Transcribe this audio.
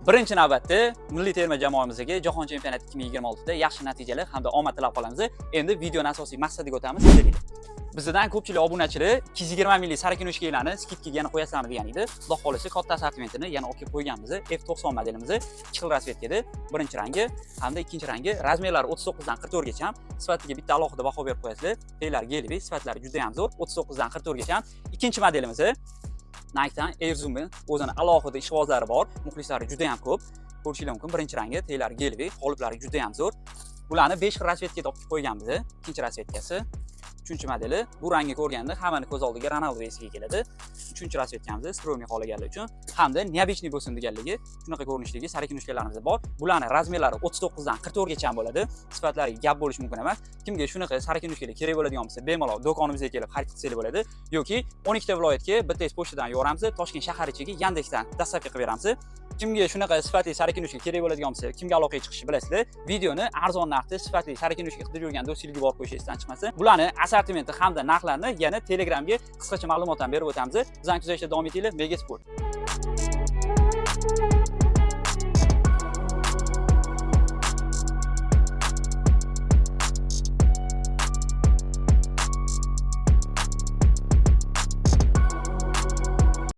Birinchi navbatda milliy terma jamoamizga Jahon chempionati 2026 da yaxshi natijalar hamda omad tilab qolamiz. Endi videoning asosiy maqsadiga o'tamiz. Bizdan ko'pchilik obunachilar 220 millik sarakinoshkalarni skidkaga yana qo'yasizlarmi degan edi. Xudo xolasa katta assortimentini yana olib kelib qo'yganmiz. F90 modelimiz 2 xil rasvetkada, birinchi rangi hamda ikkinchi rangi. Razmerlari 39 dan 44 gacha. Sifatiga bitta alohida baho berib qo'yasizlar. Teylar gelbi, sifatlari juda ham zo'r. 39 dan 44 gacha. Ikkinchi modelimiz Nike'dan Air Zoom o'zini alohida ishvozlari bor. Muxlislari juda ham ko'p. Ko'rishingiz mumkin. Birinchi rangi, teylari gelbi, qoliplari juda ham zo'r. Ularni 5 xil rasvetkada olib qo'yganmiz. Ikkinchi rasvetkasi, uchinchi modeli. Bu rangni ko'rganda hammani ko'z oldiga Ronaldo esiga keladi. Uchinchi rasvetkamiz stromli qolganligi uchun hamda neobechniy bo'lsin deganligi, shunaqa ko'rinishdagi sarakinoshkalarimiz bor. Bularning razmerlari 39 dan 44 gacha bo'ladi. Sifatlariga gap bo'lish mumkin emas. Kimga shunaqa sarakinoshkalar kerak bo'ladigan bo'lsa, bemalol do'konimizga kelib xarid qilsangiz bo'ladi. Yoki 12 ta viloyatga bitta pochtadan yuboramiz, Toshkent shahar ichiga Yandexdan dostavka qilib beramiz. Kimga shunaqa sifatli sarakinoshka kerak bo'ladigan bo'lsa, kimga aloqaga chiqishni bilasizlar, videoni arzon narxda sifatli sarakinoshka qilib yurgan do'stingizga borib qo'yishingizdan chiqmasin. Bularni assortimenti hamda narxlarini yana Telegramga qisqacha ma'lumotdan berib o'tamiz. Bizdan kuzatishda davom etinglar. Mega Sport.